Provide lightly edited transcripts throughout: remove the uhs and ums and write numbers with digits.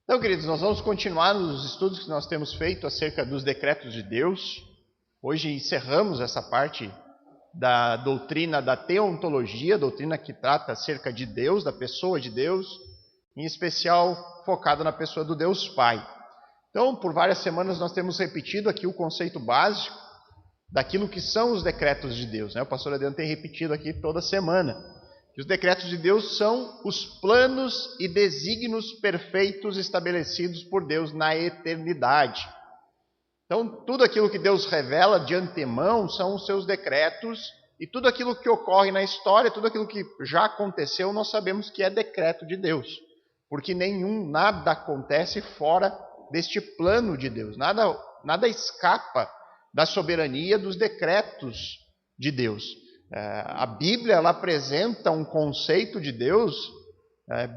Então, queridos, nós vamos continuar nos estudos que nós temos feito acerca dos decretos de Deus. Hoje encerramos essa parte da doutrina da teontologia, doutrina que trata acerca de Deus, da pessoa de Deus, em especial focada na pessoa do Deus Pai. Então, por várias semanas nós temos repetido aqui o conceito básico daquilo que são os decretos de Deus. O pastor Adriano tem repetido aqui toda semana. Que os decretos de Deus são os planos e desígnios perfeitos estabelecidos por Deus na eternidade. Então, tudo aquilo que Deus revela de antemão são os seus decretos, e tudo aquilo que ocorre na história, tudo aquilo que já aconteceu, nós sabemos que é decreto de Deus. Porque nada acontece fora deste plano de Deus. Nada escapa da soberania dos decretos de Deus. A Bíblia ela apresenta um conceito de Deus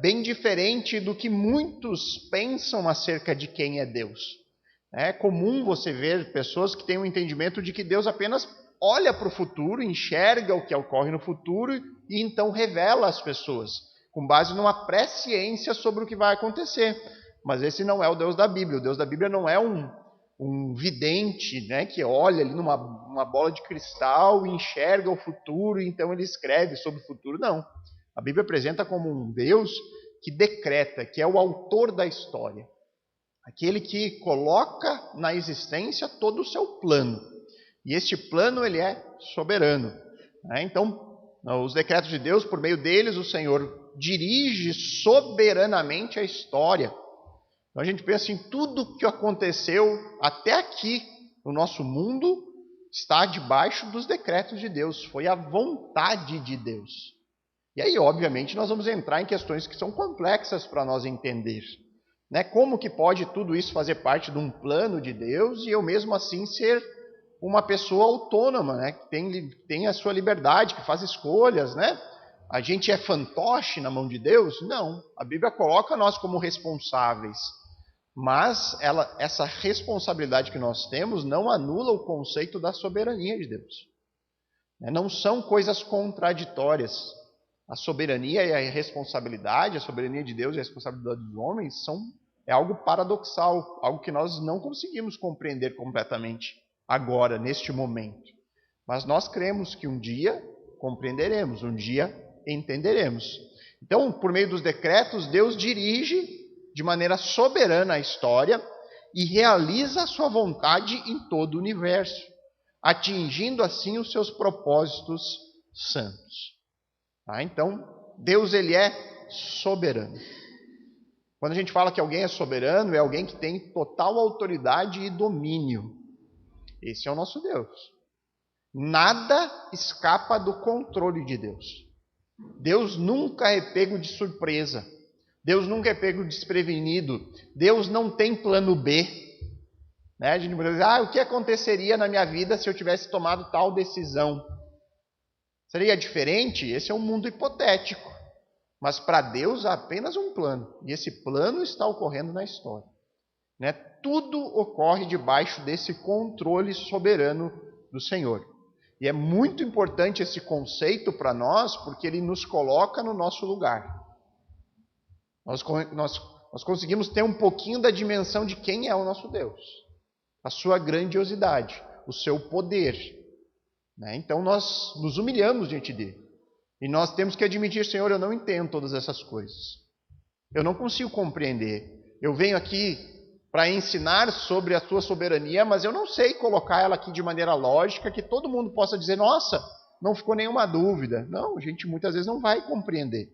bem diferente do que muitos pensam acerca de quem é Deus. É comum você ver pessoas que têm um entendimento de que Deus apenas olha para o futuro, enxerga o que ocorre no futuro e então revela às pessoas, com base numa presciência sobre o que vai acontecer. Mas esse não é o Deus da Bíblia. O Deus da Bíblia não é um vidente, que olha ali numa bola de cristal e enxerga o futuro e então ele escreve sobre o futuro. Não. A Bíblia apresenta como um Deus que decreta, que é o autor da história. Aquele que coloca na existência todo o seu plano. E este plano ele é soberano. Então, os decretos de Deus, por meio deles, o Senhor dirige soberanamente a história. Então a gente pensa em tudo que aconteceu até aqui no nosso mundo está debaixo dos decretos de Deus. Foi a vontade de Deus. E aí, obviamente, nós vamos entrar em questões que são complexas para nós entender. Como que pode tudo isso fazer parte de um plano de Deus e eu mesmo assim ser uma pessoa autônoma, que tem a sua liberdade, que faz escolhas, A gente é fantoche na mão de Deus? Não. A Bíblia coloca nós como responsáveis. Mas essa responsabilidade que nós temos não anula o conceito da soberania de Deus. Não são coisas contraditórias. A soberania e a responsabilidade, a soberania de Deus e a responsabilidade dos homens é algo paradoxal, algo que nós não conseguimos compreender completamente agora, neste momento. Mas nós cremos que um dia compreenderemos, um dia entenderemos. Então, por meio dos decretos, Deus dirige de maneira soberana a história e realiza a sua vontade em todo o universo, atingindo assim os seus propósitos santos. Então, Deus ele é soberano. Quando a gente fala que alguém é soberano, é alguém que tem total autoridade e domínio. Esse é o nosso Deus. Nada escapa do controle de Deus. Deus nunca é pego de surpresa. Deus nunca é pego desprevenido. Deus não tem plano B. A gente diz, o que aconteceria na minha vida se eu tivesse tomado tal decisão? Seria diferente? Esse é um mundo hipotético. Mas para Deus há apenas um plano. E esse plano está ocorrendo na história. Tudo ocorre debaixo desse controle soberano do Senhor. E é muito importante esse conceito para nós, porque ele nos coloca no nosso lugar. Nós conseguimos ter um pouquinho da dimensão de quem é o nosso Deus. A sua grandiosidade, o seu poder. Então nós nos humilhamos diante dele. E nós temos que admitir, Senhor, eu não entendo todas essas coisas. Eu não consigo compreender. Eu venho aqui para ensinar sobre a tua soberania, mas eu não sei colocar ela aqui de maneira lógica, que todo mundo possa dizer, nossa, não ficou nenhuma dúvida. Não, a gente muitas vezes não vai compreender.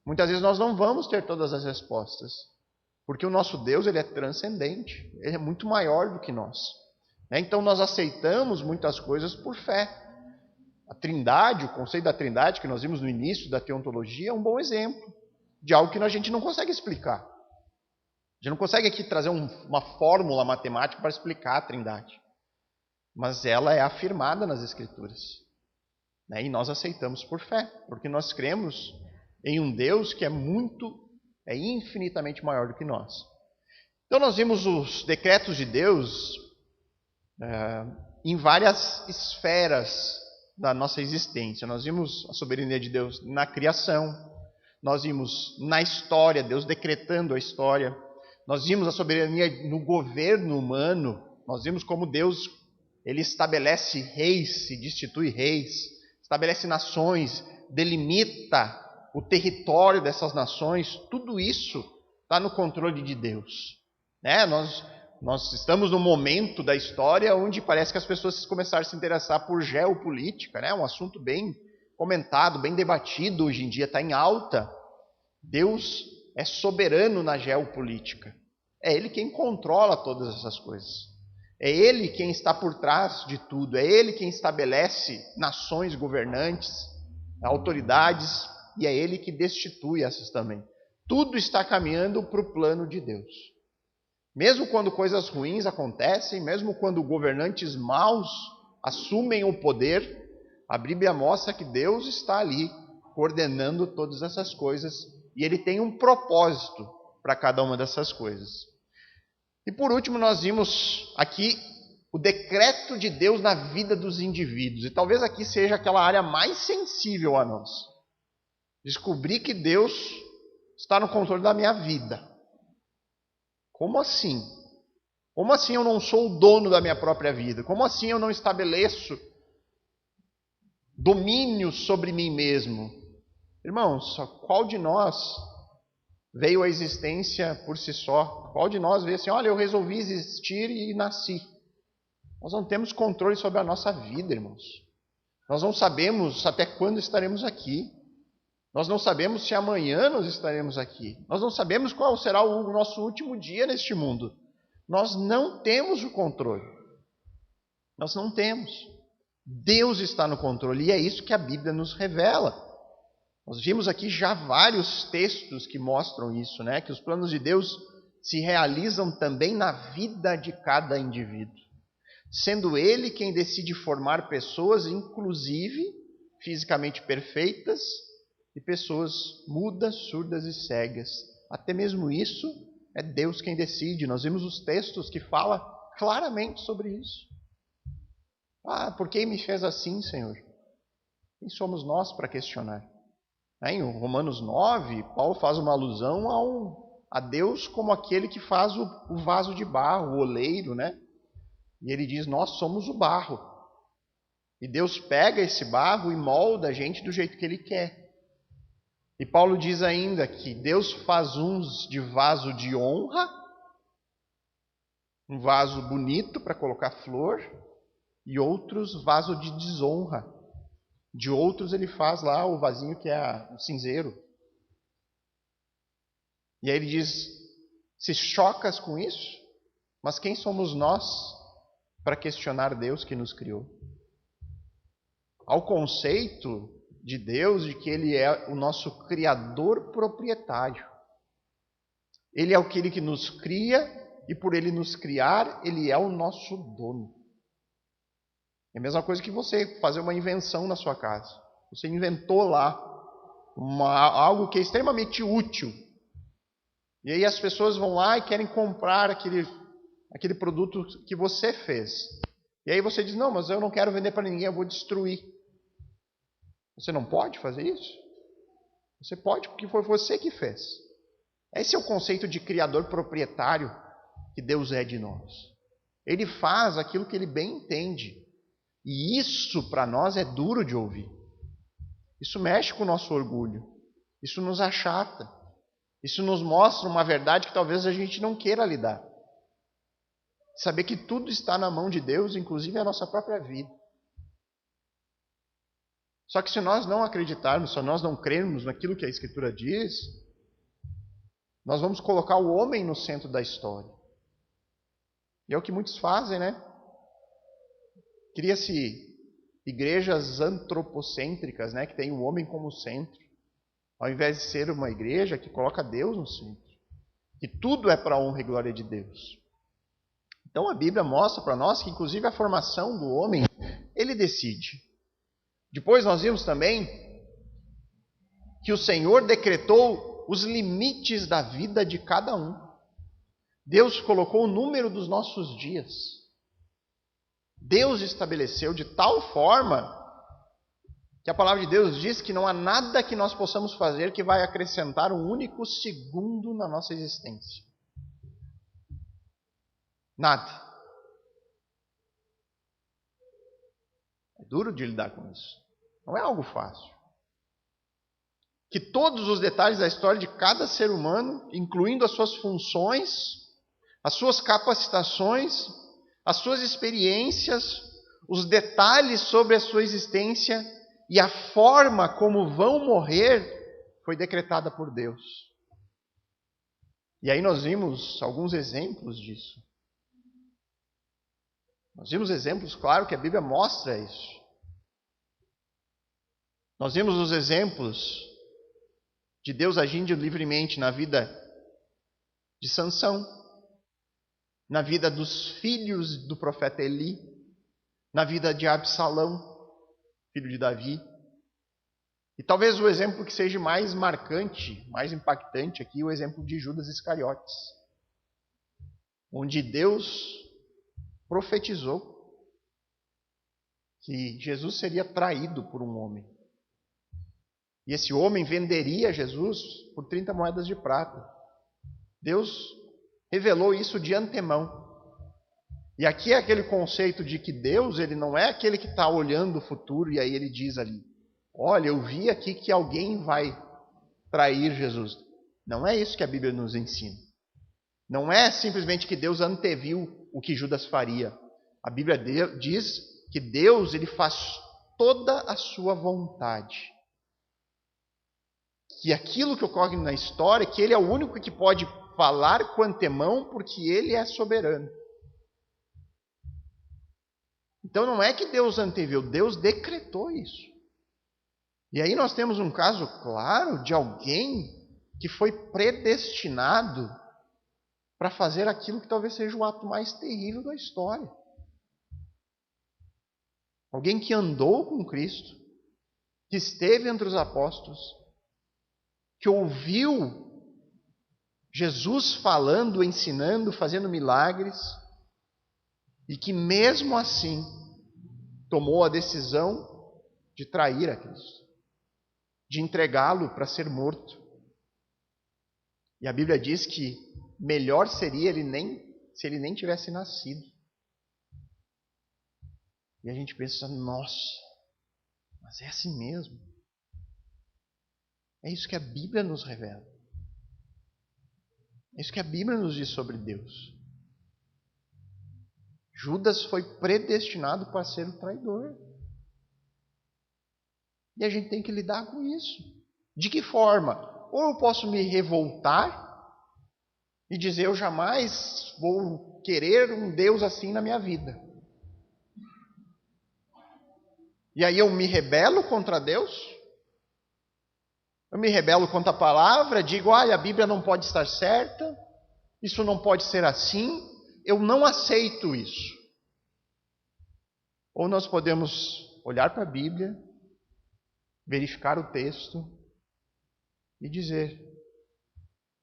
Muitas vezes nós não vamos ter todas as respostas. Porque o nosso Deus ele é transcendente. Ele é muito maior do que nós. Então nós aceitamos muitas coisas por fé. A Trindade, o conceito da Trindade que nós vimos no início da teontologia é um bom exemplo de algo que a gente não consegue explicar. A gente não consegue aqui trazer uma fórmula matemática para explicar a Trindade. Mas ela é afirmada nas Escrituras. E nós aceitamos por fé, porque nós cremos em um Deus que é infinitamente maior do que nós. Então nós vimos os decretos de Deus em várias esferas da nossa existência. Nós vimos a soberania de Deus na criação, nós vimos na história, Deus decretando a história, Nós vimos a soberania no governo humano. Nós vimos como Deus, ele estabelece reis, se destitui reis, estabelece nações, delimita o território dessas nações. Tudo isso está no controle de Deus. Né? Nós estamos num momento da história onde parece que as pessoas começaram a se interessar por geopolítica, né? Um assunto bem comentado, bem debatido hoje em dia, está em alta. Deus é soberano na geopolítica. É Ele quem controla todas essas coisas. É Ele quem está por trás de tudo. É Ele quem estabelece nações governantes, autoridades, e é Ele que destitui essas também. Tudo está caminhando para o plano de Deus. Mesmo quando coisas ruins acontecem, mesmo quando governantes maus assumem o poder, a Bíblia mostra que Deus está ali coordenando todas essas coisas e Ele tem um propósito para cada uma dessas coisas. E por último, nós vimos aqui o decreto de Deus na vida dos indivíduos. E talvez aqui seja aquela área mais sensível a nós. Descobrir que Deus está no controle da minha vida. Como assim? Como assim eu não sou o dono da minha própria vida? Como assim eu não estabeleço domínio sobre mim mesmo? Irmãos, qual de nós veio à existência por si só? Qual de nós veio assim, olha, eu resolvi existir e nasci? Nós não temos controle sobre a nossa vida, irmãos. Nós não sabemos até quando estaremos aqui. Nós não sabemos se amanhã nós estaremos aqui. Nós não sabemos qual será o nosso último dia neste mundo. Nós não temos o controle. Nós não temos. Deus está no controle e é isso que a Bíblia nos revela. Nós vimos aqui já vários textos que mostram isso, né? Que os planos de Deus se realizam também na vida de cada indivíduo. Sendo Ele quem decide formar pessoas, inclusive fisicamente perfeitas, e pessoas mudas, surdas e cegas. Até mesmo isso é Deus quem decide. Nós vimos os textos que falam claramente sobre isso. Ah, por que me fez assim, Senhor? Quem somos nós para questionar? Em Romanos 9, Paulo faz uma alusão a Deus como aquele que faz o vaso de barro, o oleiro, né? E ele diz, nós somos o barro. E Deus pega esse barro e molda a gente do jeito que Ele quer. E Paulo diz ainda que Deus faz uns de vaso de honra, um vaso bonito para colocar flor, e outros vaso de desonra. De outros Ele faz lá o vasinho que é o cinzeiro. E aí ele diz, se chocas com isso? Mas quem somos nós para questionar Deus que nos criou? Ao conceito de Deus de que Ele é o nosso Criador proprietário. Ele é aquele que nos cria e por Ele nos criar, Ele é o nosso dono. É a mesma coisa que você fazer uma invenção na sua casa. Você inventou lá algo que é extremamente útil. E aí as pessoas vão lá e querem comprar aquele produto que você fez. E aí você diz, não, mas eu não quero vender para ninguém, eu vou destruir. Você não pode fazer isso? Você pode porque foi você que fez. Esse é o conceito de criador proprietário que Deus é de nós. Ele faz aquilo que Ele bem entende. E isso para nós é duro de ouvir. Isso mexe com o nosso orgulho. Isso nos achata. Isso nos mostra uma verdade que talvez a gente não queira lidar. Saber que tudo está na mão de Deus, inclusive a nossa própria vida. Só que se nós não acreditarmos, se nós não crermos naquilo que a Escritura diz, nós vamos colocar o homem no centro da história. E é o que muitos fazem, né? Cria-se igrejas antropocêntricas, né? Que tem o homem como centro. Ao invés de ser uma igreja que coloca Deus no centro. Que tudo é para a honra e glória de Deus. Então a Bíblia mostra para nós que inclusive a formação do homem, ele decide. Depois nós vimos também que o Senhor decretou os limites da vida de cada um. Deus colocou o número dos nossos dias. Deus estabeleceu de tal forma que a palavra de Deus diz que não há nada que nós possamos fazer que vai acrescentar um único segundo na nossa existência. Nada. É duro de lidar com isso. Não é algo fácil. Que todos os detalhes da história de cada ser humano, incluindo as suas funções, as suas capacitações, as suas experiências, os detalhes sobre a sua existência e a forma como vão morrer, foi decretada por Deus. E aí nós vimos alguns exemplos disso. Nós vimos exemplos, claro, que a Bíblia mostra isso. Nós vimos os exemplos de Deus agindo livremente na vida de Sansão, na vida dos filhos do profeta Eli, na vida de Absalão, filho de Davi. E talvez o exemplo que seja mais marcante, mais impactante aqui, o exemplo de Judas Iscariotes, onde Deus profetizou que Jesus seria traído por um homem. E esse homem venderia Jesus por 30 moedas de prata. Deus revelou isso de antemão. E aqui é aquele conceito de que Deus, ele não é aquele que está olhando o futuro e aí ele diz ali, olha, eu vi aqui que alguém vai trair Jesus. Não é isso que a Bíblia nos ensina. Não é simplesmente que Deus anteviu o que Judas faria. A Bíblia diz que Deus, ele faz toda a sua vontade. Que aquilo que ocorre na história, que ele é o único que pode falar com antemão, porque ele é soberano. Então não é que Deus anteviu, Deus decretou isso. E aí nós temos um caso claro de alguém que foi predestinado para fazer aquilo que talvez seja o ato mais terrível da história. Alguém que andou com Cristo, que esteve entre os apóstolos, que ouviu Jesus falando, ensinando, fazendo milagres, e que mesmo assim tomou a decisão de trair a Cristo, de entregá-lo para ser morto. E a Bíblia diz que melhor seria se ele nem tivesse nascido. E a gente pensa, nossa, mas é assim mesmo. É isso que a Bíblia nos revela. É isso que a Bíblia nos diz sobre Deus. Judas foi predestinado para ser o traidor. E a gente tem que lidar com isso. De que forma? Ou eu posso me revoltar e dizer, eu jamais vou querer um Deus assim na minha vida. E aí eu me rebelo contra Deus? Eu me rebelo contra a palavra, digo, olha, a Bíblia não pode estar certa, isso não pode ser assim, eu não aceito isso. Ou nós podemos olhar para a Bíblia, verificar o texto e dizer,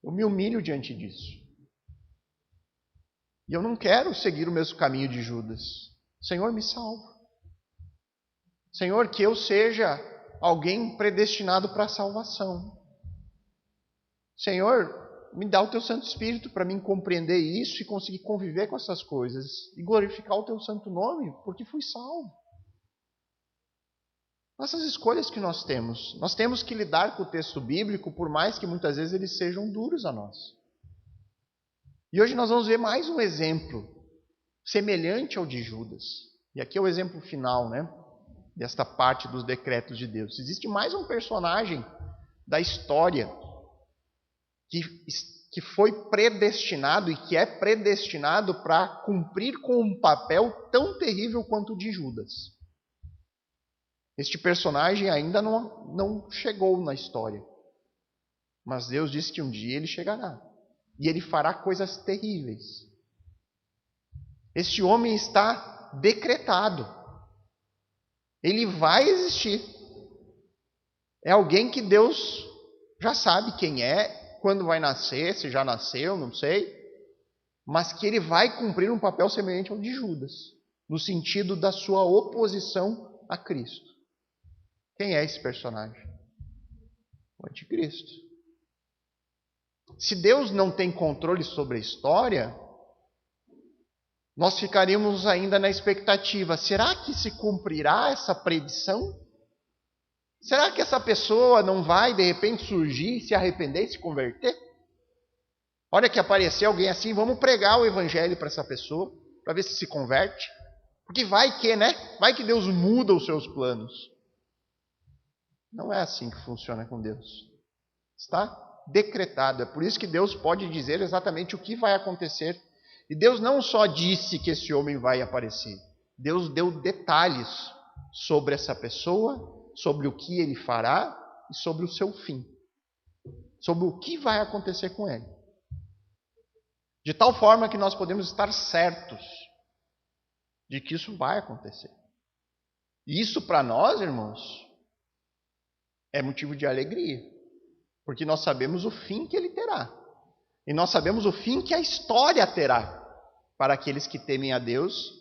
eu me humilho diante disso. E eu não quero seguir o mesmo caminho de Judas. Senhor, me salva. Senhor, que eu seja alguém predestinado para a salvação. Senhor, me dá o teu Santo Espírito para mim compreender isso e conseguir conviver com essas coisas e glorificar o teu santo nome, porque fui salvo. Essas escolhas que nós temos que lidar com o texto bíblico, por mais que muitas vezes eles sejam duros a nós. E hoje nós vamos ver mais um exemplo semelhante ao de Judas. E aqui é o exemplo final, desta parte dos decretos de Deus. Existe mais um personagem da história que foi predestinado e que é predestinado para cumprir com um papel tão terrível quanto o de Judas. Este personagem ainda não chegou na história, mas Deus disse que um dia ele chegará e ele fará coisas terríveis. Este homem está decretado. Ele vai existir. É alguém que Deus já sabe quem é, quando vai nascer, se já nasceu, não sei. Mas que ele vai cumprir um papel semelhante ao de Judas, no sentido da sua oposição a Cristo. Quem é esse personagem? O anticristo. Se Deus não tem controle sobre a história, nós ficaríamos ainda na expectativa: será que se cumprirá essa predição? Será que essa pessoa não vai de repente surgir, se arrepender e se converter? Olha que aparecer alguém assim, vamos pregar o evangelho para essa pessoa, para ver se converte. Porque vai que, né? Vai que Deus muda os seus planos. Não é assim que funciona com Deus. Está decretado. É por isso que Deus pode dizer exatamente o que vai acontecer. E Deus não só disse que esse homem vai aparecer. Deus deu detalhes sobre essa pessoa, sobre o que ele fará e sobre o seu fim. Sobre o que vai acontecer com ele. De tal forma que nós podemos estar certos de que isso vai acontecer. E isso para nós, irmãos, é motivo de alegria. Porque nós sabemos o fim que ele terá. E nós sabemos o fim que a história terá para aqueles que temem a Deus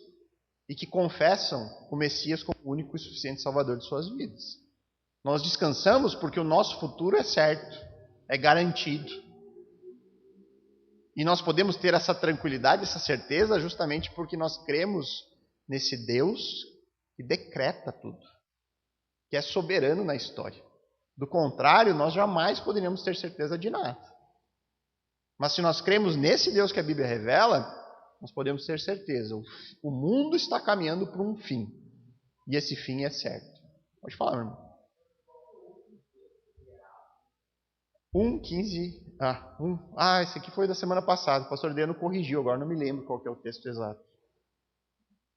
e que confessam o Messias como o único e suficiente Salvador de suas vidas. Nós descansamos porque o nosso futuro é certo, é garantido. E nós podemos ter essa tranquilidade, essa certeza, justamente porque nós cremos nesse Deus que decreta tudo, que é soberano na história. Do contrário, nós jamais poderíamos ter certeza de nada. Mas se nós cremos nesse Deus que a Bíblia revela, nós podemos ter certeza. O mundo está caminhando para um fim. E esse fim é certo. Pode falar, meu irmão. 1:15. Esse aqui foi da semana passada. O pastor Adriano corrigiu, agora não me lembro qual que é o texto exato.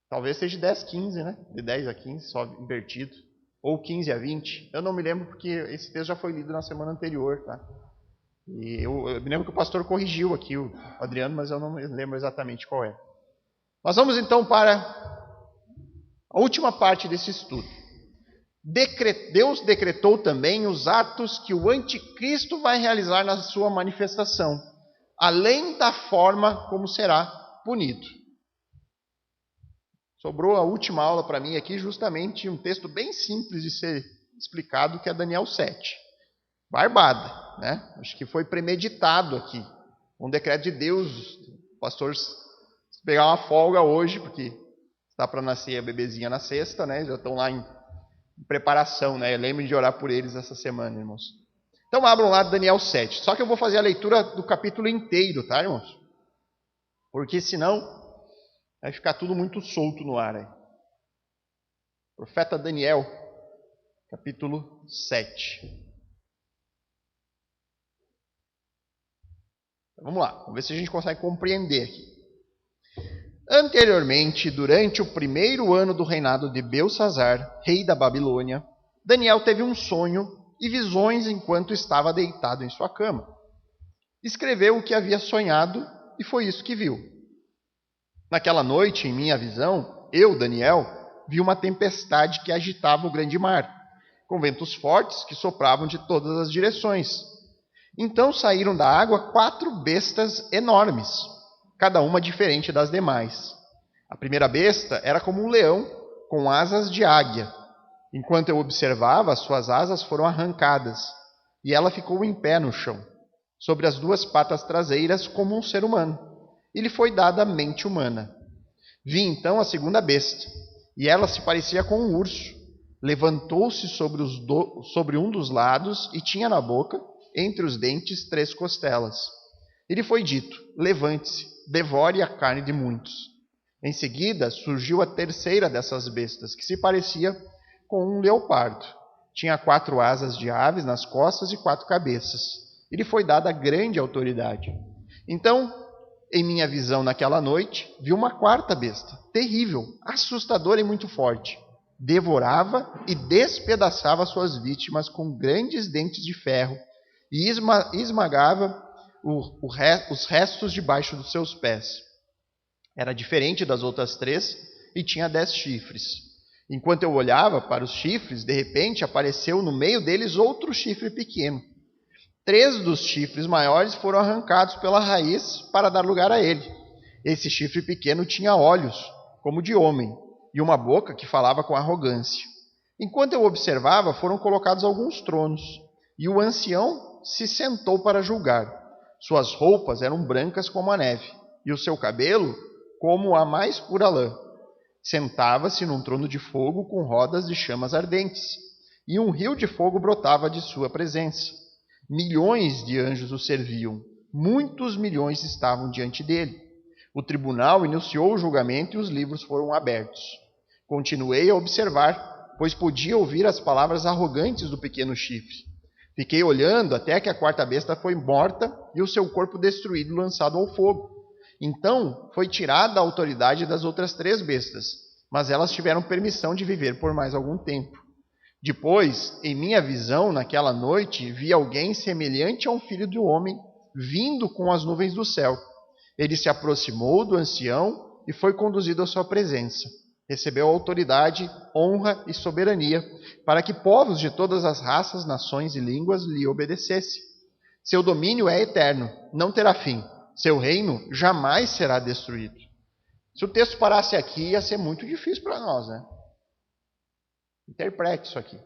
Talvez seja 10:15, né? De 10 a 15, só invertido. Ou 15 a 20. Eu não me lembro porque esse texto já foi lido na semana anterior, tá? E eu me lembro que o pastor corrigiu aqui, o Adriano, mas eu não me lembro exatamente qual é. Nós vamos então para a última parte desse estudo. Deus decretou também os atos que o anticristo vai realizar na sua manifestação, além da forma como será punido. Sobrou a última aula para mim aqui, justamente um texto bem simples de ser explicado, que é Daniel 7. Barbada, né? Acho que foi premeditado aqui. Um decreto de Deus. O pastor pegar uma folga hoje, porque está para nascer a bebezinha na sexta, né? Já estão lá em preparação, né? Lembrem de orar por eles essa semana, irmãos. Então abram lá Daniel 7. Só que eu vou fazer a leitura do capítulo inteiro, tá, irmãos? Porque senão vai ficar tudo muito solto no ar aí. Profeta Daniel, capítulo 7. Vamos lá, vamos ver se a gente consegue compreender aqui. Anteriormente, durante o primeiro ano do reinado de Belsazzar, rei da Babilônia, Daniel teve um sonho e visões enquanto estava deitado em sua cama. Escreveu o que havia sonhado e foi isso que viu. Naquela noite, em minha visão, eu, Daniel, vi uma tempestade que agitava o grande mar, com ventos fortes que sopravam de todas as direções. Então saíram da água 4 bestas enormes, cada uma diferente das demais. A primeira besta era como um leão, com asas de águia. Enquanto eu observava, suas asas foram arrancadas, e ela ficou em pé no chão, sobre as 2 patas traseiras, como um ser humano. E lhe foi dada a mente humana. Vi então a segunda besta, e ela se parecia com um urso. Levantou-se sobre um dos lados e tinha na boca, entre os dentes, 3 costelas. E lhe foi dito: levante-se, devore a carne de muitos. Em seguida surgiu a terceira dessas bestas, que se parecia com um leopardo. Tinha 4 asas de aves nas costas e 4 cabeças. E lhe foi dada grande autoridade. Então, em minha visão naquela noite, vi uma 4ª besta, terrível, assustadora e muito forte. Devorava e despedaçava suas vítimas com grandes dentes de ferro e esmagava os restos debaixo dos seus pés. Era diferente das outras 3 e tinha 10 chifres. Enquanto eu olhava para os chifres, de repente apareceu no meio deles outro chifre pequeno. 3 dos chifres maiores foram arrancados pela raiz para dar lugar a ele. Esse chifre pequeno tinha olhos, como de homem, e uma boca que falava com arrogância. Enquanto eu observava, foram colocados alguns tronos, e o ancião se sentou para julgar. Suas roupas eram brancas como a neve, e o seu cabelo como a mais pura lã. Sentava-se num trono de fogo com rodas de chamas ardentes, e um rio de fogo brotava de sua presença. Milhões de anjos o serviam, muitos milhões estavam diante dele. O tribunal iniciou o julgamento e os livros foram abertos. Continuei a observar, pois podia ouvir as palavras arrogantes do pequeno chifre. Fiquei olhando até que a quarta besta foi morta e o seu corpo destruído e lançado ao fogo. Então foi tirada a autoridade das outras 3 bestas, mas elas tiveram permissão de viver por mais algum tempo. Depois, em minha visão, naquela noite, vi alguém semelhante a um filho do homem, vindo com as nuvens do céu. Ele se aproximou do ancião e foi conduzido à sua presença. Recebeu autoridade, honra e soberania, para que povos de todas as raças, nações e línguas lhe obedecessem. Seu domínio é eterno, não terá fim. Seu reino jamais será destruído. Se o texto parasse aqui, ia ser muito difícil para nós, né? Interprete isso aqui.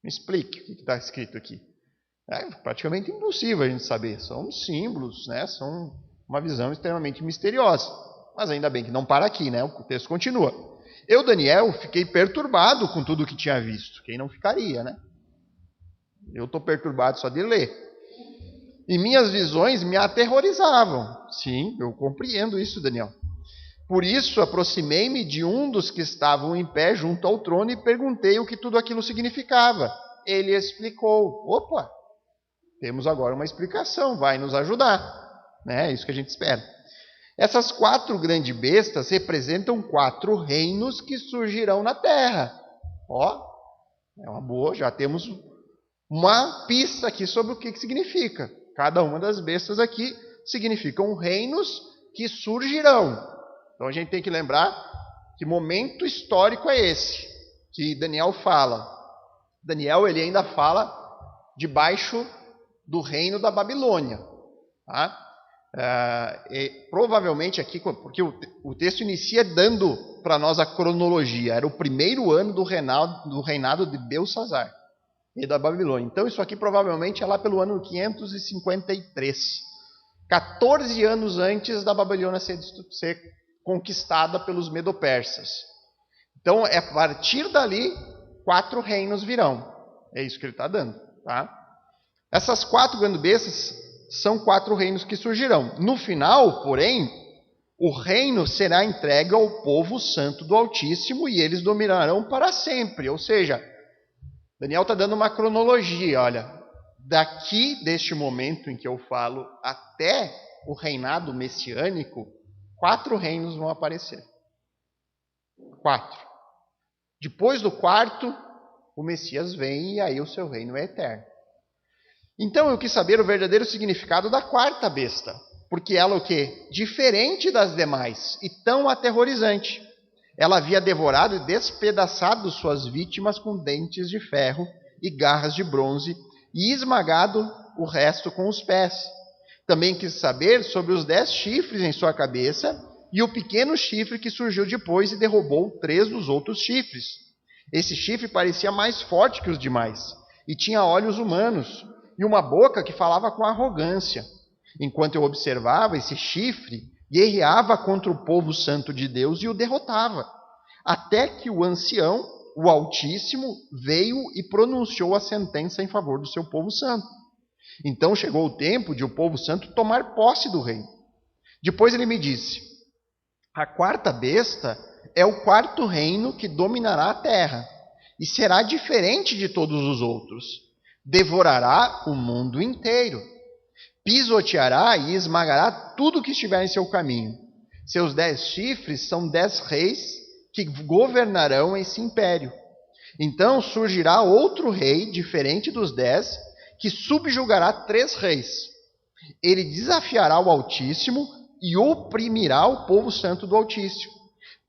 Me explique o que está escrito aqui. É praticamente impossível a gente saber. São símbolos, né? São uma visão extremamente misteriosa. Mas ainda bem que não para aqui, né? O texto continua. Eu, Daniel, fiquei perturbado com tudo o que tinha visto. Quem não ficaria, né? Eu estou perturbado só de ler. E minhas visões me aterrorizavam. Sim, eu compreendo isso, Daniel. Por isso, aproximei-me de um dos que estavam em pé junto ao trono e perguntei o que tudo aquilo significava. Ele explicou. Opa, temos agora uma explicação, vai nos ajudar. É isso que a gente espera. Essas 4 grandes bestas representam 4 reinos que surgirão na terra. Ó, é uma boa, já temos uma pista aqui sobre o que significa. Cada uma das bestas aqui significam reinos que surgirão. Então a gente tem que lembrar que momento histórico é esse que Daniel fala. Daniel ele ainda fala debaixo do reino da Babilônia. Tá? Provavelmente aqui, porque o texto inicia dando para nós a cronologia. Era o primeiro ano do reinado de Belsazar e da Babilônia. Então isso aqui provavelmente é lá pelo ano 553. 14 anos antes da Babilônia ser conquistada pelos medo-persas. Então, a partir dali, 4 reinos virão. É isso que ele está dando. Tá? Essas 4 grandes bestas são 4 reinos que surgirão. No final, porém, o reino será entregue ao povo santo do Altíssimo e eles dominarão para sempre. Ou seja, Daniel está dando uma cronologia. Olha, daqui deste momento em que eu falo até o reinado messiânico, 4 reinos vão aparecer. 4. Depois do 4º, o Messias vem e aí o seu reino é eterno. Então eu quis saber o verdadeiro significado da 4ª besta. Porque ela o quê? Diferente das demais e tão aterrorizante. Ela havia devorado e despedaçado suas vítimas com dentes de ferro e garras de bronze e esmagado o resto com os pés. Também quis saber sobre os 10 chifres em sua cabeça e o pequeno chifre que surgiu depois e derrubou 3 dos outros chifres. Esse chifre parecia mais forte que os demais e tinha olhos humanos e uma boca que falava com arrogância. Enquanto eu observava, esse chifre guerreava contra o povo santo de Deus e o derrotava, até que o ancião, o Altíssimo, veio e pronunciou a sentença em favor do seu povo santo. Então chegou o tempo de o povo santo tomar posse do reino. Depois ele me disse, a 4ª besta é o 4º reino que dominará a terra, e será diferente de todos os outros. Devorará o mundo inteiro, pisoteará e esmagará tudo que estiver em seu caminho. Seus 10 chifres são 10 reis que governarão esse império. Então surgirá outro rei, diferente dos 10, que subjugará 3 reis. Ele desafiará o Altíssimo e oprimirá o povo santo do Altíssimo.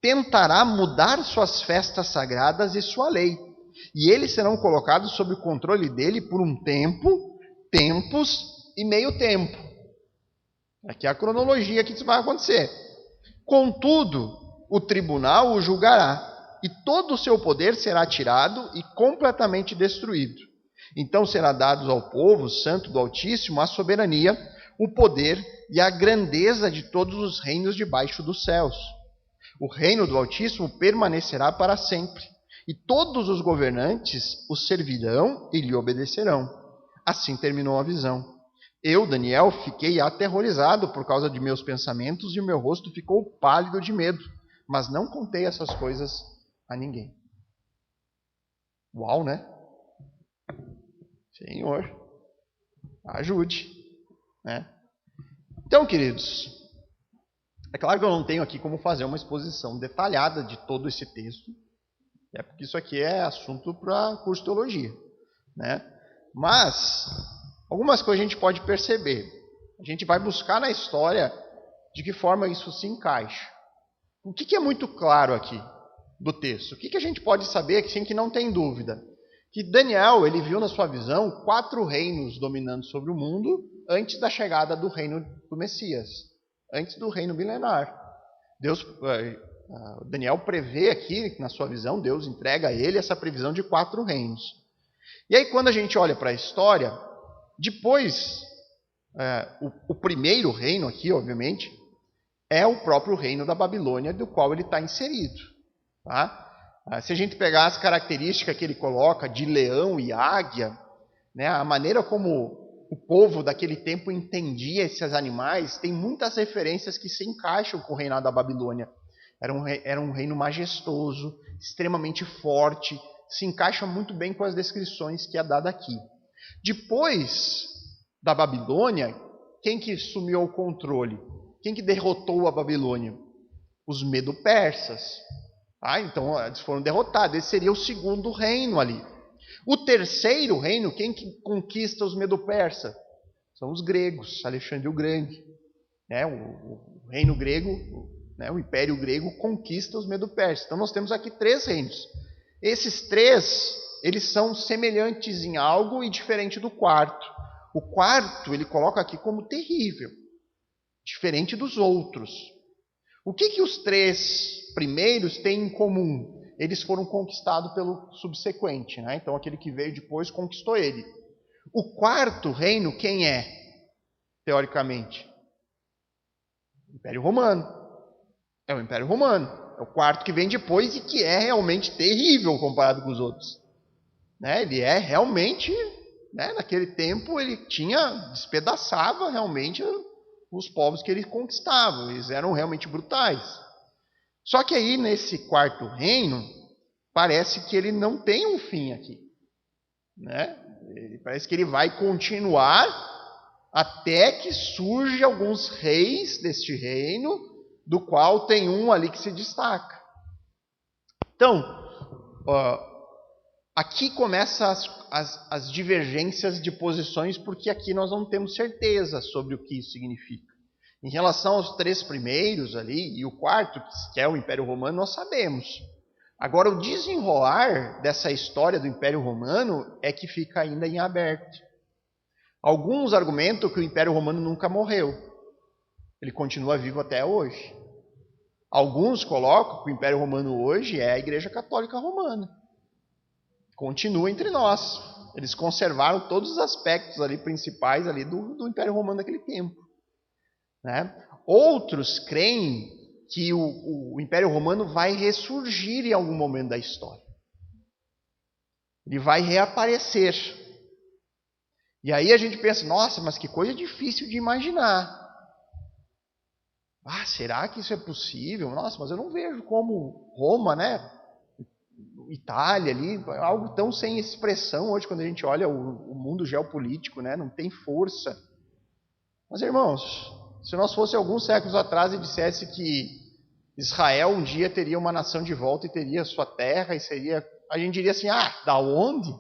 Tentará mudar suas festas sagradas e sua lei. E eles serão colocados sob o controle dele por um tempo, tempos e meio tempo. Aqui é a cronologia que isso vai acontecer. Contudo, o tribunal o julgará, e todo o seu poder será tirado e completamente destruído. Então será dado ao povo santo do Altíssimo a soberania, o poder e a grandeza de todos os reinos debaixo dos céus. O reino do Altíssimo permanecerá para sempre, e todos os governantes o servirão e lhe obedecerão. Assim terminou a visão. Eu, Daniel, fiquei aterrorizado por causa de meus pensamentos e o meu rosto ficou pálido de medo, mas não contei essas coisas a ninguém. Uau, né? Senhor, ajude, né? Então, queridos, é claro que eu não tenho aqui como fazer uma exposição detalhada de todo esse texto, porque isso aqui é assunto para curso de teologia, né? Mas algumas coisas a gente pode perceber. A gente vai buscar na história de que forma isso se encaixa. O que é muito claro aqui do texto? O que a gente pode saber, assim, que não tem dúvida? Que Daniel, ele viu na sua visão 4 reinos dominando sobre o mundo antes da chegada do reino do Messias, antes do reino milenar. Daniel prevê aqui, na sua visão, Deus entrega a ele essa previsão de 4 reinos. E aí, quando a gente olha para a história, depois, o primeiro reino aqui, obviamente, é o próprio reino da Babilônia, do qual ele está inserido. Tá? Se a gente pegar as características que ele coloca de leão e águia, né, a maneira como o povo daquele tempo entendia esses animais, tem muitas referências que se encaixam com o reinado da Babilônia. Era um reino majestoso, extremamente forte, se encaixa muito bem com as descrições que é dada aqui. Depois da Babilônia, quem que assumiu o controle? Quem que derrotou a Babilônia? Os medo-persas. Então, eles foram derrotados. Esse seria o segundo reino ali. O terceiro reino, quem que conquista os medo-persas? São os gregos, Alexandre o Grande. O reino grego, o Império Grego conquista os medo-persas. Então, nós temos aqui 3 reinos. Esses 3, eles são semelhantes em algo e diferente do quarto. O quarto, ele coloca aqui como terrível, diferente dos outros. O que os 3 primeiros têm em comum? Eles foram conquistados pelo subsequente, né? Então, aquele que veio depois conquistou ele. O quarto reino, quem é, teoricamente? O Império Romano. É o Império Romano. É o quarto que vem depois e que é realmente terrível comparado com os outros. Ele é realmente, naquele tempo, ele despedaçava realmente os povos que ele conquistava. Eles eram realmente brutais. Só que aí, nesse quarto reino, parece que ele não tem um fim aqui. Parece que ele vai continuar até que surjam alguns reis deste reino, do qual tem um ali que se destaca. Então, aqui começam as divergências de posições, porque aqui nós não temos certeza sobre o que isso significa. Em relação aos 3 primeiros ali, e o quarto, que é o Império Romano, nós sabemos. Agora, o desenrolar dessa história do Império Romano é que fica ainda em aberto. Alguns argumentam que o Império Romano nunca morreu. Ele continua vivo até hoje. Alguns colocam que o Império Romano hoje é a Igreja Católica Romana. Continua entre nós. Eles conservaram todos os aspectos ali principais ali do Império Romano daquele tempo. Outros creem que o Império Romano vai ressurgir em algum momento da história. Ele vai reaparecer. E aí a gente pensa, nossa, mas que coisa difícil de imaginar. Será que isso é possível? Nossa, mas eu não vejo como Roma, Itália ali, algo tão sem expressão hoje quando a gente olha o mundo geopolítico, não tem força. Mas, irmãos, se nós fosse alguns séculos atrás e dissesse que Israel um dia teria uma nação de volta e teria sua terra, a gente diria assim, da onde?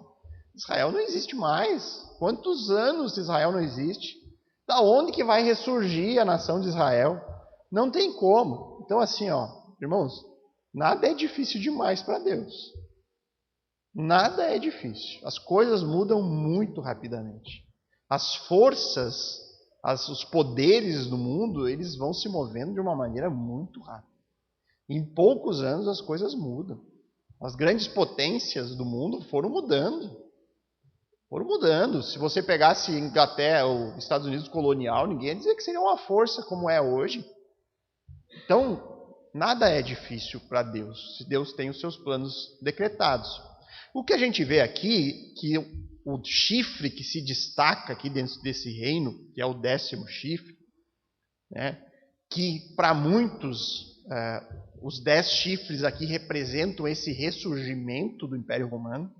Israel não existe mais. Quantos anos Israel não existe? Da onde que vai ressurgir a nação de Israel? Não tem como. Então, assim, irmãos, nada é difícil demais para Deus. Nada é difícil. As coisas mudam muito rapidamente. As forças, os poderes do mundo, eles vão se movendo de uma maneira muito rápida. Em poucos anos as coisas mudam. As grandes potências do mundo foram mudando. Foram mudando. Se você pegasse Inglaterra ou Estados Unidos colonial, ninguém ia dizer que seria uma força como é hoje. Então, nada é difícil para Deus, se Deus tem os seus planos decretados. O que a gente vê aqui, que o chifre que se destaca aqui dentro desse reino, que é o 10º chifre, né, que para muitos os 10 chifres aqui representam esse ressurgimento do Império Romano.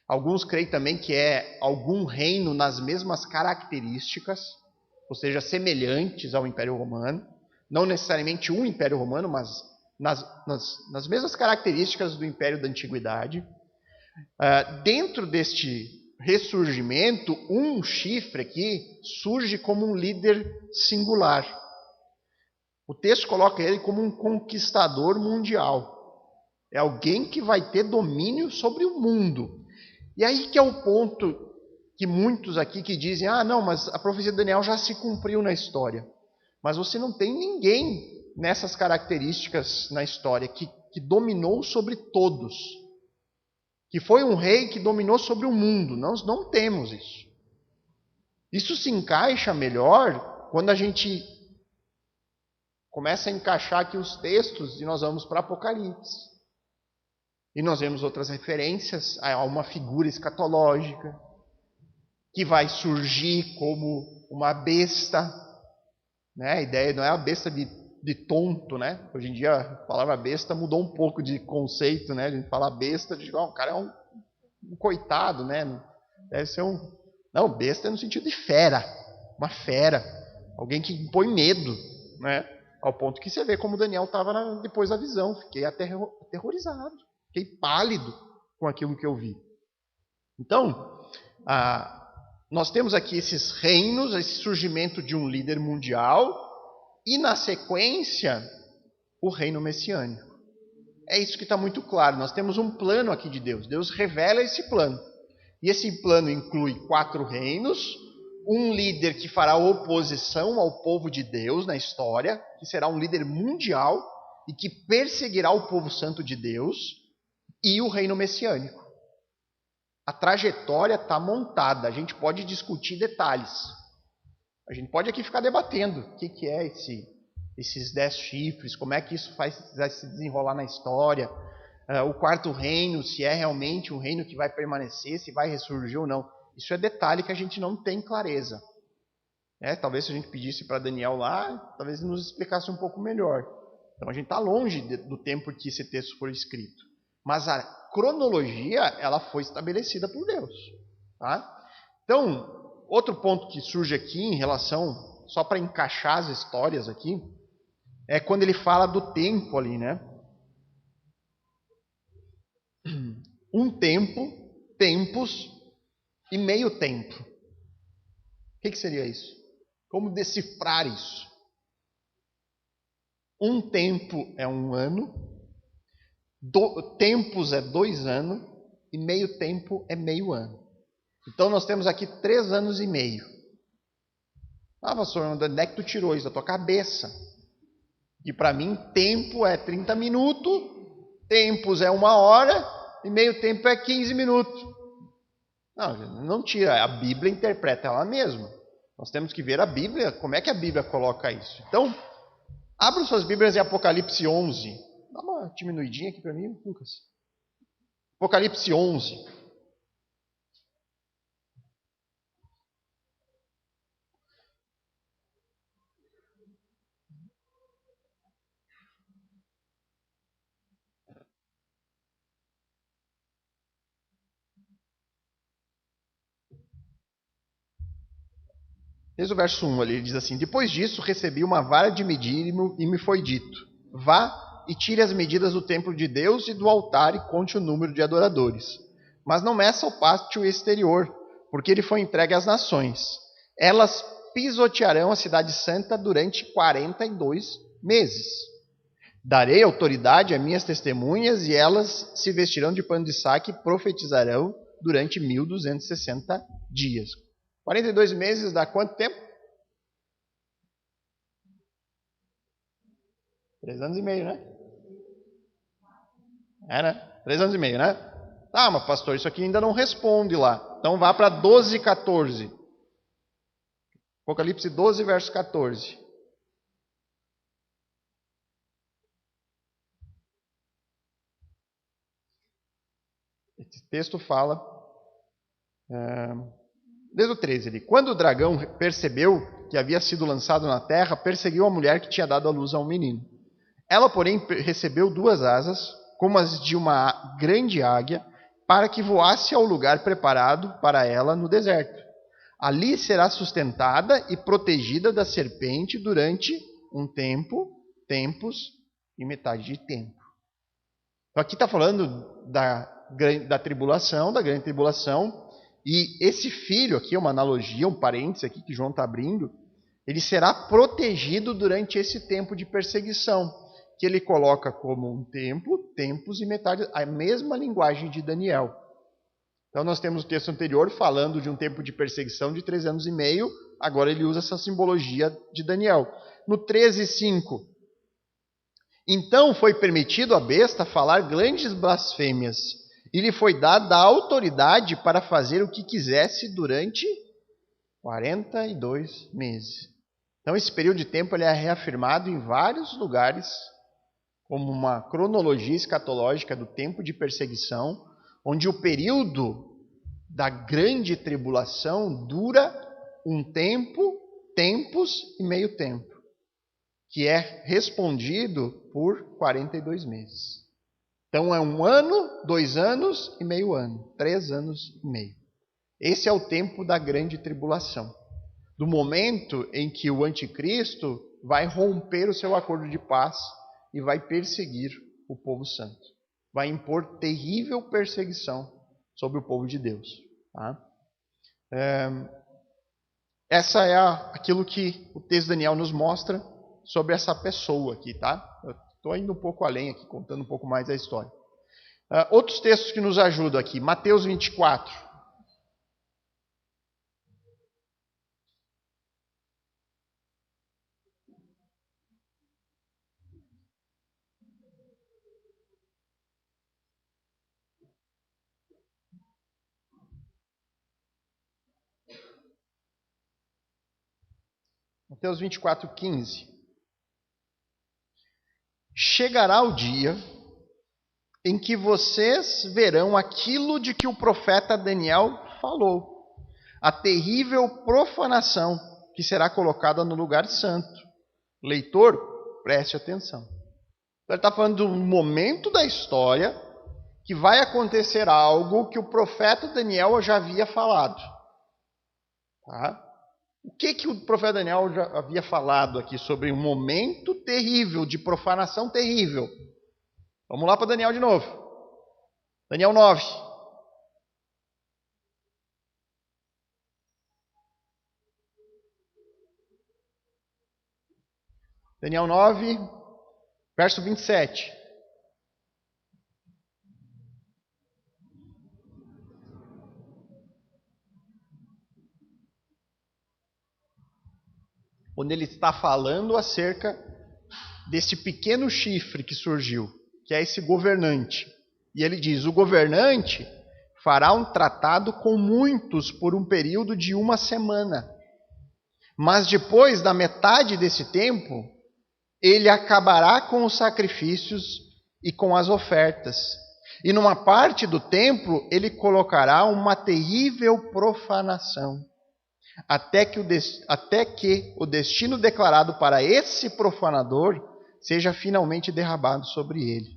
Alguns creem também que é algum reino nas mesmas características, ou seja, semelhantes ao Império Romano. Não necessariamente um Império Romano, mas nas mesmas características do Império da Antiguidade. Dentro deste ressurgimento, um chifre aqui surge como um líder singular. O texto coloca ele como um conquistador mundial. É alguém que vai ter domínio sobre o mundo. E aí que é o ponto que muitos aqui que dizem, não, mas a profecia de Daniel já se cumpriu na história. Mas você não tem ninguém nessas características na história que dominou sobre todos. Que foi um rei que dominou sobre o mundo. Nós não temos isso. Isso se encaixa melhor quando a gente começa a encaixar aqui os textos e nós vamos para Apocalipse. E nós vemos outras referências a uma figura escatológica que vai surgir como uma besta. Né? A ideia não é a besta de tonto, né? Hoje em dia a palavra besta mudou um pouco de conceito, né? A gente fala besta, de o cara é um coitado, né? Deve ser um... Não, besta é no sentido de fera, uma fera, alguém que impõe medo, né? Ao ponto que você vê como Daniel estava depois da visão. Fiquei aterrorizado, fiquei pálido com aquilo que eu vi. Então, nós temos aqui esses reinos, esse surgimento de um líder mundial e, na sequência, o reino messiânico. É isso que está muito claro. Nós temos um plano aqui de Deus. Deus revela esse plano. E esse plano inclui 4 reinos, um líder que fará oposição ao povo de Deus na história, que será um líder mundial e que perseguirá o povo santo de Deus, e o reino messiânico. A trajetória está montada, a gente pode discutir detalhes. A gente pode aqui ficar debatendo o que é esses 10 chifres, como é que isso vai se desenrolar na história, o 4º reino, se é realmente um reino que vai permanecer, se vai ressurgir ou não. Isso é detalhe que a gente não tem clareza. Talvez se a gente pedisse para Daniel lá, talvez ele nos explicasse um pouco melhor. Então a gente está longe do tempo que esse texto foi escrito. Mas a cronologia, ela foi estabelecida por Deus. Tá? Então, outro ponto que surge aqui em relação, só para encaixar as histórias aqui, é quando ele fala do tempo ali, né? Um tempo, tempos e meio tempo. O que seria isso? Como decifrar isso? Um tempo é 1 ano, tempos é 2 anos e meio tempo é meio ano. Então nós temos aqui 3 anos e meio. Pastor, onde é que tu tirou isso da tua cabeça? E para mim, tempo é 30 minutos, tempos é 1 hora e meio tempo é 15 minutos. Não tira, a Bíblia interpreta ela mesma. Nós temos que ver a Bíblia, como é que a Bíblia coloca isso. Então, abra suas Bíblias em Apocalipse 11. Dá uma diminuidinha aqui para mim, Lucas. Apocalipse 11. Desde o verso 1 ali, ele diz assim: Depois disso recebi uma vara de medir e me foi dito: Vá e tire as medidas do templo de Deus e do altar e conte o número de adoradores. Mas não meça o pátio exterior, porque ele foi entregue às nações. Elas pisotearão a cidade santa durante 42 meses. Darei autoridade a minhas testemunhas e elas se vestirão de pano de saco e profetizarão durante 1260 dias. 42 meses dá quanto tempo? 3 anos e meio, né? Né? 3 anos e meio, né? Mas pastor, isso aqui ainda não responde lá. Então vá para 12, 14. Apocalipse 12, verso 14. Esse texto fala, desde o 13 ali. Quando o dragão percebeu que havia sido lançado na terra, perseguiu a mulher que tinha dado à luz a um menino. Ela, porém, recebeu 2 asas, como as de uma grande águia, para que voasse ao lugar preparado para ela no deserto. Ali será sustentada e protegida da serpente durante um tempo, tempos e metade de tempo. Então aqui está falando da tribulação, da grande tribulação, e esse filho aqui, uma analogia, um parênteses aqui que João está abrindo, ele será protegido durante esse tempo de perseguição, que ele coloca como um tempo, tempos e metade, a mesma linguagem de Daniel. Então nós temos o texto anterior falando de um tempo de perseguição de 3 anos e meio, agora ele usa essa simbologia de Daniel. No 13:5, então foi permitido à besta falar grandes blasfêmias, e lhe foi dada a autoridade para fazer o que quisesse durante 42 meses. Então esse período de tempo ele é reafirmado em vários lugares, como uma cronologia escatológica do tempo de perseguição, onde o período da grande tribulação dura um tempo, tempos e meio tempo, que é respondido por 42 meses. Então é 1 ano, 2 anos e meio ano, 3 anos e meio. Esse é o tempo da grande tribulação, do momento em que o anticristo vai romper o seu acordo de paz e vai perseguir o povo santo. Vai impor terrível perseguição sobre o povo de Deus. Tá? Essa é aquilo que o texto de Daniel nos mostra sobre essa pessoa aqui. Tá? Eu estou indo um pouco além aqui, contando um pouco mais a história. Outros textos que nos ajudam aqui. Mateus 24. Mateus 24, 15. Chegará o dia em que vocês verão aquilo de que o profeta Daniel falou, a terrível profanação que será colocada no lugar santo. Leitor, preste atenção. Ele está falando de um momento da história que vai acontecer algo que o profeta Daniel já havia falado. Tá? O que o profeta Daniel já havia falado aqui sobre um momento terrível, de profanação terrível? Vamos lá para Daniel de novo. Daniel 9. Daniel 9, verso 27. Onde ele está falando acerca desse pequeno chifre que surgiu, que é esse governante. E ele diz, o governante fará um tratado com muitos por um período de 1 semana. Mas depois da metade desse tempo, ele acabará com os sacrifícios e com as ofertas. E numa parte do templo, ele colocará uma terrível profanação. Até que o destino declarado para esse profanador seja finalmente derramado sobre ele.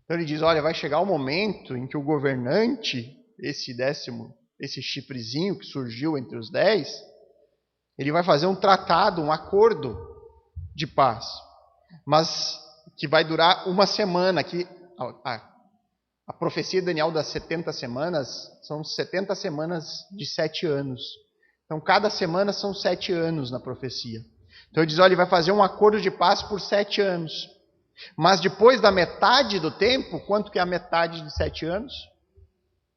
Então ele diz, olha, vai chegar o momento em que o governante, esse chifrezinho que surgiu entre os 10, ele vai fazer um tratado, um acordo de paz, mas que vai durar 1 semana. A profecia de Daniel das 70 semanas são 70 semanas de 7 anos. Então, cada semana são 7 anos na profecia. Então, ele diz, olha, ele vai fazer um acordo de paz por 7 anos. Mas depois da metade do tempo, quanto que é a metade de 7 anos?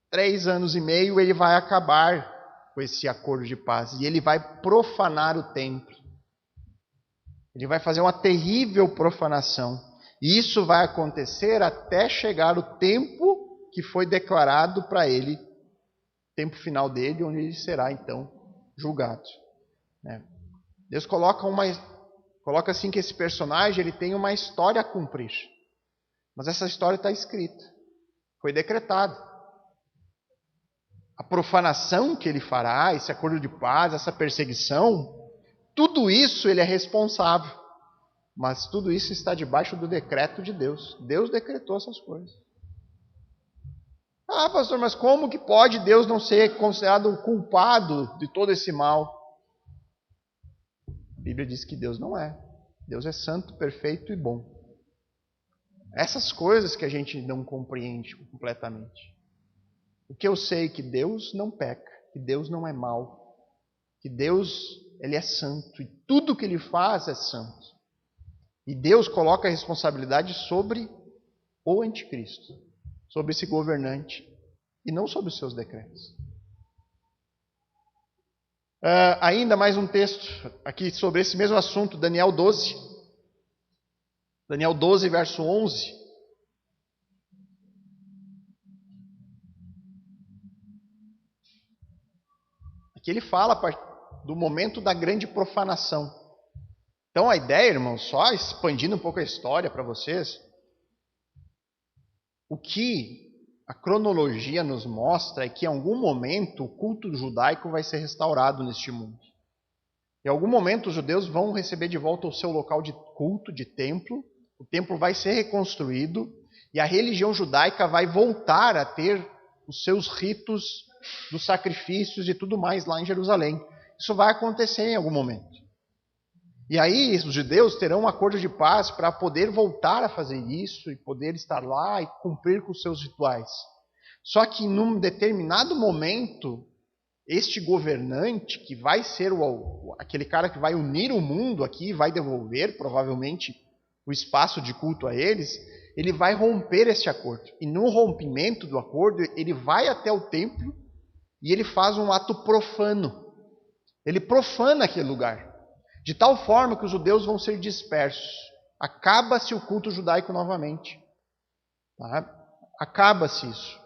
3 anos e meio, ele vai acabar com esse acordo de paz. E ele vai profanar o templo. Ele vai fazer uma terrível profanação. E isso vai acontecer até chegar o tempo que foi declarado para ele tempo final dele, onde ele será, então, julgado. Deus coloca assim que esse personagem ele tem uma história a cumprir. Mas essa história está escrita. Foi decretada. A profanação que ele fará, esse acordo de paz, essa perseguição, tudo isso ele é responsável. Mas tudo isso está debaixo do decreto de Deus. Deus decretou essas coisas. Ah, pastor, mas como que pode Deus não ser considerado o culpado de todo esse mal? A Bíblia diz que Deus não é. Deus é santo, perfeito e bom. Essas coisas que a gente não compreende completamente. O que eu sei é que Deus não peca, que Deus não é mau, que Deus ele é santo e tudo que ele faz é santo. E Deus coloca a responsabilidade sobre o anticristo, sobre esse governante e não sobre os seus decretos. Ainda mais um texto aqui sobre esse mesmo assunto, Daniel 12. Daniel 12, verso 11. Aqui ele fala do momento da grande profanação. Então a ideia, irmãos, só expandindo um pouco a história para vocês, o que a cronologia nos mostra é que em algum momento o culto judaico vai ser restaurado neste mundo. Em algum momento os judeus vão receber de volta o seu local de culto, de templo, o templo vai ser reconstruído e a religião judaica vai voltar a ter os seus ritos dos sacrifícios e tudo mais lá em Jerusalém. Isso vai acontecer em algum momento. E aí os judeus terão um acordo de paz para poder voltar a fazer isso e poder estar lá e cumprir com os seus rituais. Só que num determinado momento, este governante, que vai ser aquele cara que vai unir o mundo aqui, vai devolver provavelmente o espaço de culto a eles, ele vai romper esse acordo. E no rompimento do acordo, ele vai até o templo e ele faz um ato profano. Ele profana aquele lugar. De tal forma que os judeus vão ser dispersos. Acaba-se o culto judaico novamente. Tá? Acaba-se isso.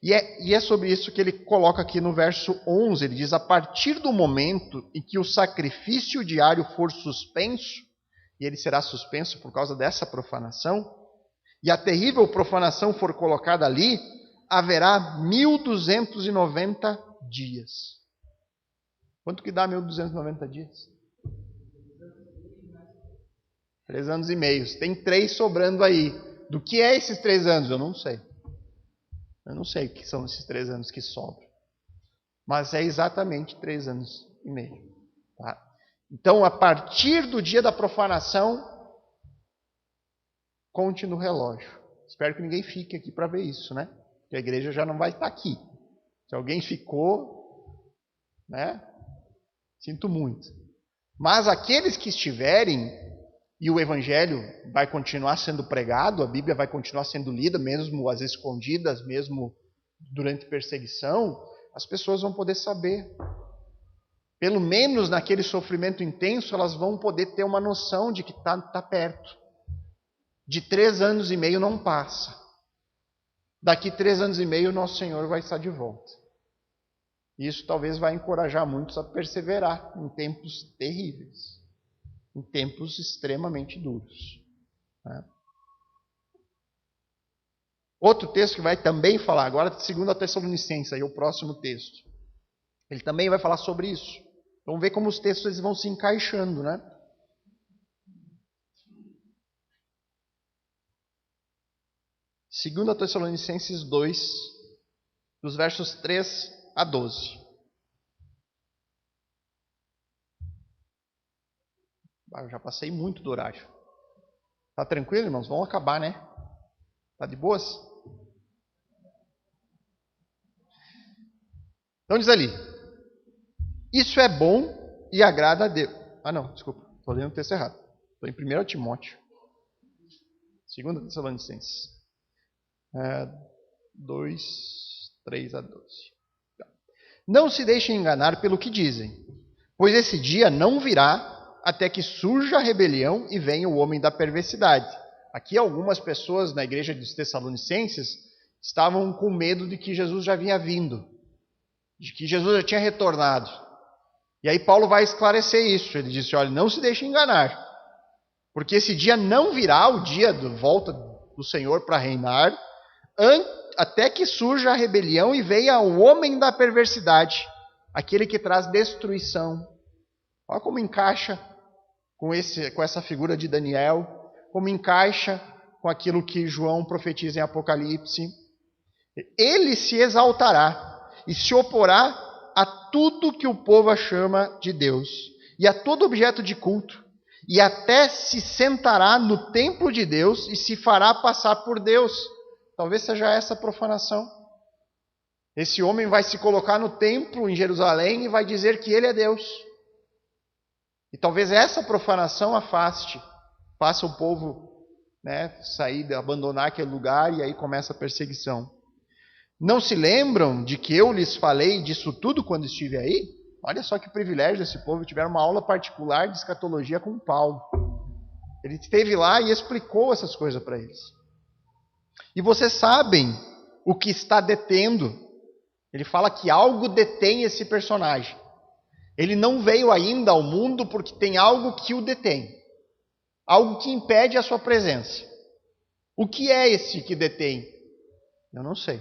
E é sobre isso que ele coloca aqui no verso 11. Ele diz, a partir do momento em que o sacrifício diário for suspenso, e ele será suspenso por causa dessa profanação, e a terrível profanação for colocada ali, haverá 1.290 dias. Quanto que dá 1.290 dias? 3 anos e meio. Tem 3 sobrando aí. Do que é esses 3 anos? Eu não sei. Eu não sei o que são esses 3 anos que sobram. Mas é exatamente 3 anos e meio. Tá? Então, a partir do dia da profanação, conte no relógio. Espero que ninguém fique aqui para ver isso, né? Porque a igreja já não vai estar aqui. Se alguém ficou, né? Sinto muito. Mas aqueles que estiverem, e o evangelho vai continuar sendo pregado, a Bíblia vai continuar sendo lida, mesmo às escondidas, mesmo durante perseguição, as pessoas vão poder saber. Pelo menos naquele sofrimento intenso, elas vão poder ter uma noção de que está perto. De 3 anos e meio não passa. Daqui 3 anos e meio, nosso Senhor vai estar de volta. Isso talvez vai encorajar muitos a perseverar em tempos terríveis. Em tempos extremamente duros. Né? Outro texto que vai também falar, agora 2 Tessalonicenses, aí é o próximo texto. Ele também vai falar sobre isso. Vamos ver como os textos eles vão se encaixando, né? Segunda Tessalonicenses 2, dos versos 3 a 12. Eu já passei muito do horário. Tá tranquilo, irmãos? Vamos acabar, né? Tá de boas? Então diz ali. Isso é bom e agrada a Deus. Ah, não, desculpa. Estou lendo o texto errado. Estou em 1 Timóteo. 2 Tessalonicenses. 2, 3 a 12. Não se deixem enganar pelo que dizem, pois esse dia não virá até que surja a rebelião e venha o homem da perversidade. Aqui algumas pessoas na igreja dos Tessalonicenses estavam com medo de que Jesus já vinha vindo. de que Jesus já tinha retornado. E aí Paulo vai esclarecer isso. Ele disse, olha, não se deixe enganar, porque esse dia não virá, o dia da volta do Senhor para reinar, até que surja a rebelião e venha o homem da perversidade, aquele que traz destruição. Olha como encaixa com essa figura de Daniel, como encaixa com aquilo que João profetiza em Apocalipse. Ele se exaltará e se oporá a tudo que o povo chama de Deus e a todo objeto de culto, e até se sentará no templo de Deus e se fará passar por Deus. Talvez seja essa a profanação. Esse homem vai se colocar no templo em Jerusalém e vai dizer que ele é Deus. E talvez essa profanação faça o povo sair, abandonar aquele lugar, e aí começa a perseguição. Não se lembram de que eu lhes falei disso tudo quando estive aí? Olha só que privilégio desse povo, tiveram uma aula particular de escatologia com Paulo. Ele esteve lá e explicou essas coisas para eles. E vocês sabem o que está detendo. Ele fala que algo detém esse personagem. Ele não veio ainda ao mundo porque tem algo que o detém. Algo que impede a sua presença. O que é esse que detém? Eu não sei.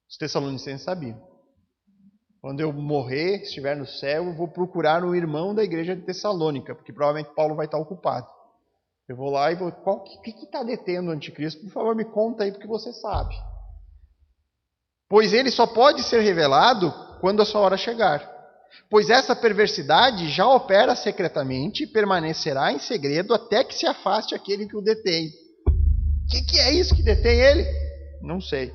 Os Tessalonicenses sabiam. Quando eu morrer, estiver no céu, eu vou procurar um irmão da igreja de Tessalônica, porque provavelmente Paulo vai estar ocupado. Eu vou lá e vou... O que está detendo o anticristo? Por favor, me conta aí, porque você sabe. Pois ele só pode ser revelado quando a sua hora chegar. Pois essa perversidade já opera secretamente e permanecerá em segredo até que se afaste aquele que o detém. O que é isso que detém ele? Não sei.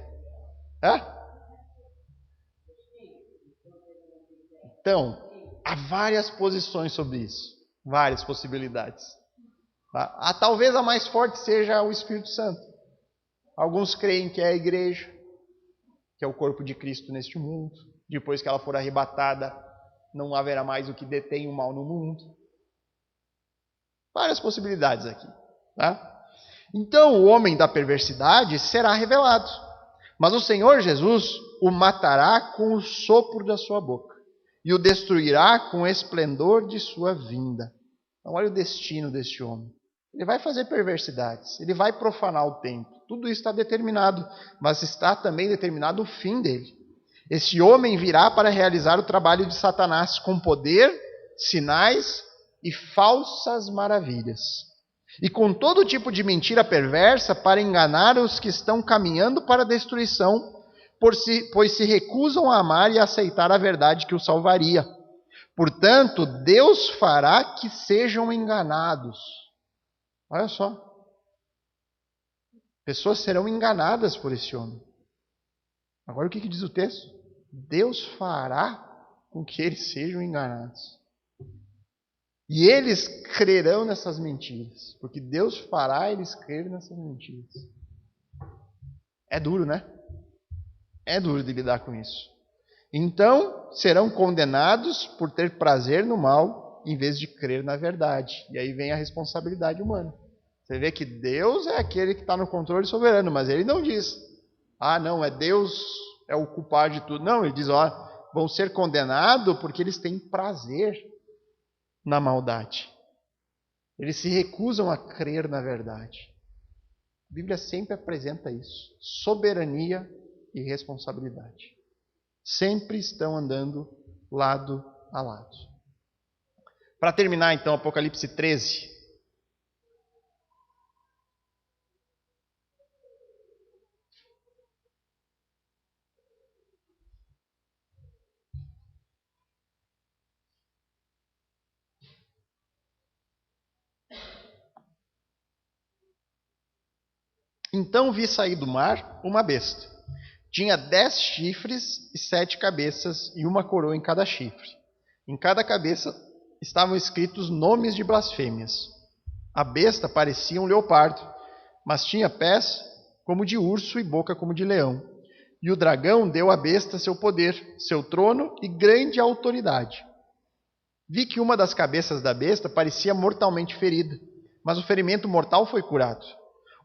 Então, há várias posições sobre isso. Várias possibilidades. Talvez a mais forte seja o Espírito Santo. Alguns creem que é a igreja, que é o corpo de Cristo neste mundo. Depois que ela for arrebatada, não haverá mais o que detém o mal no mundo. Várias possibilidades aqui. Então, o homem da perversidade será revelado. Mas o Senhor Jesus o matará com o sopro da sua boca e o destruirá com o esplendor de sua vinda. Então, olha o destino deste homem. Ele vai fazer perversidades, ele vai profanar o templo. Tudo isso está determinado, mas está também determinado o fim dele. Esse homem virá para realizar o trabalho de Satanás com poder, sinais e falsas maravilhas. E com todo tipo de mentira perversa para enganar os que estão caminhando para a destruição, pois se recusam a amar e a aceitar a verdade que os salvaria. Portanto, Deus fará que sejam enganados. Olha só. Pessoas serão enganadas por esse homem. Agora o que diz o texto? Deus fará com que eles sejam enganados. E eles crerão nessas mentiras. Porque Deus fará eles crerem nessas mentiras. É duro, né? É duro de lidar com isso. Então, serão condenados por ter prazer no mal, em vez de crer na verdade. E aí vem a responsabilidade humana. Você vê que Deus é aquele que está no controle soberano, mas ele não diz, não, é Deus, é o culpado de tudo. Não, ele diz, vão ser condenados porque eles têm prazer na maldade. Eles se recusam a crer na verdade. A Bíblia sempre apresenta isso. Soberania e responsabilidade. Sempre estão andando lado a lado. Para terminar, então, Apocalipse 13. Então vi sair do mar uma besta. Tinha 10 chifres e 7 cabeças e uma coroa em cada chifre. Em cada cabeça estavam escritos nomes de blasfêmias. A besta parecia um leopardo, mas tinha pés como de urso e boca como de leão. E o dragão deu à besta seu poder, seu trono e grande autoridade. Vi que uma das cabeças da besta parecia mortalmente ferida, mas o ferimento mortal foi curado.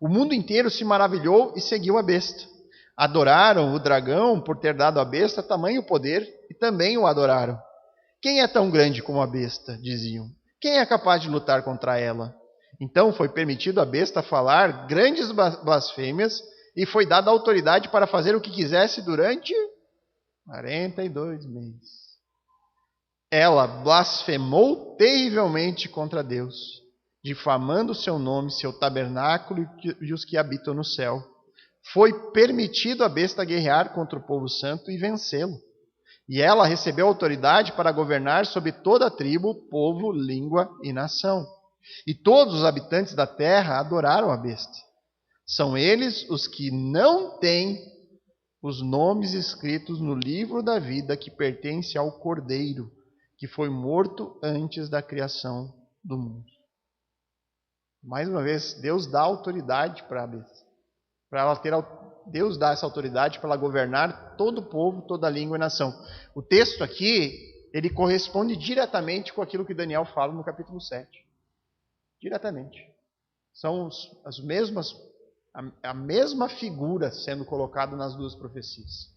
O mundo inteiro se maravilhou e seguiu a besta. Adoraram o dragão por ter dado à besta tamanho poder e também o adoraram. Quem é tão grande como a besta? Diziam. Quem é capaz de lutar contra ela? Então foi permitido à besta falar grandes blasfêmias e foi dada autoridade para fazer o que quisesse durante 42 meses. Ela blasfemou terrivelmente contra Deus, difamando seu nome, seu tabernáculo e os que habitam no céu. Foi permitido à besta guerrear contra o povo santo e vencê-lo. E ela recebeu autoridade para governar sobre toda a tribo, povo, língua e nação. E todos os habitantes da terra adoraram a besta. São eles os que não têm os nomes escritos no livro da vida que pertence ao Cordeiro, que foi morto antes da criação do mundo. Mais uma vez, Deus dá autoridade para a besta. Deus dá essa autoridade para ela governar todo o povo, toda a língua e nação. O texto aqui, ele corresponde diretamente com aquilo que Daniel fala no capítulo 7. Diretamente. São a mesma figura sendo colocada nas duas profecias.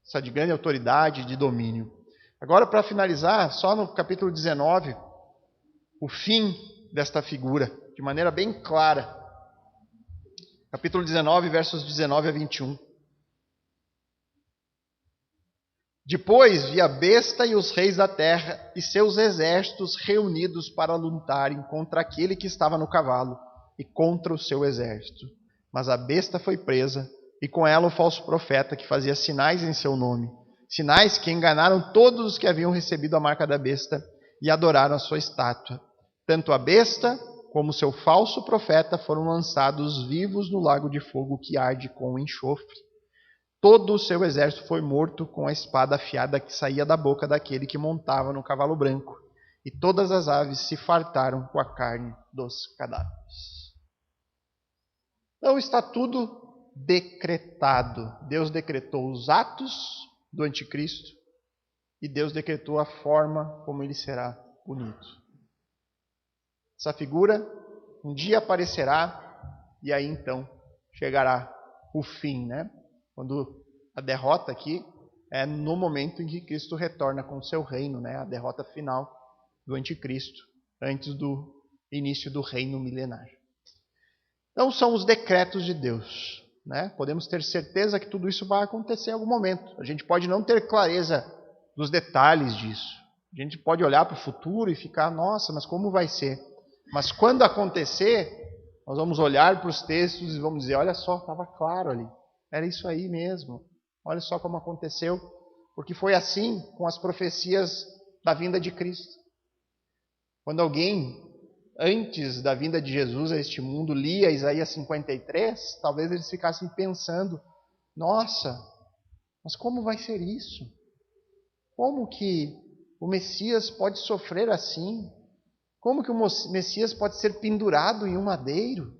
Essa de grande autoridade e de domínio. Agora, para finalizar, só no capítulo 19, o fim desta figura, de maneira bem clara. Capítulo 19, versos 19 a 21. Depois vi a besta e os reis da terra e seus exércitos reunidos para lutarem contra aquele que estava no cavalo e contra o seu exército. Mas a besta foi presa e com ela o falso profeta que fazia sinais em seu nome. Sinais que enganaram todos os que haviam recebido a marca da besta e adoraram a sua estátua. Tanto a besta como seu falso profeta foram lançados vivos no lago de fogo que arde com enxofre. Todo o seu exército foi morto com a espada afiada que saía da boca daquele que montava no cavalo branco. E todas as aves se fartaram com a carne dos cadáveres. Então está tudo decretado. Deus decretou os atos do anticristo e Deus decretou a forma como ele será punido. Essa figura um dia aparecerá e aí então chegará o fim, né? Quando a derrota aqui é no momento em que Cristo retorna com o seu reino, né? A derrota final do anticristo, antes do início do reino milenar. Então são os decretos de Deus, né? Podemos ter certeza que tudo isso vai acontecer em algum momento. A gente pode não ter clareza dos detalhes disso. A gente pode olhar para o futuro e ficar, nossa, mas como vai ser? Mas quando acontecer, nós vamos olhar para os textos e vamos dizer, olha só, estava claro ali. Era isso aí mesmo. Olha só como aconteceu. Porque foi assim com as profecias da vinda de Cristo. Quando alguém, antes da vinda de Jesus a este mundo, lia Isaías 53, talvez eles ficassem pensando, nossa, mas como vai ser isso? Como que o Messias pode sofrer assim? Como que o Messias pode ser pendurado em um madeiro?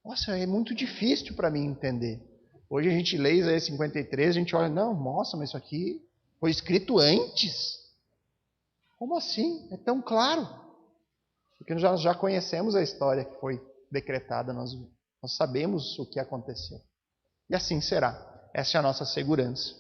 Nossa, é muito difícil para mim entender. Hoje a gente lê Isaías 53, a gente olha, não, nossa, mas isso aqui foi escrito antes. Como assim? É tão claro. Porque nós já conhecemos a história que foi decretada, nós sabemos o que aconteceu. E assim será. Essa é a nossa segurança.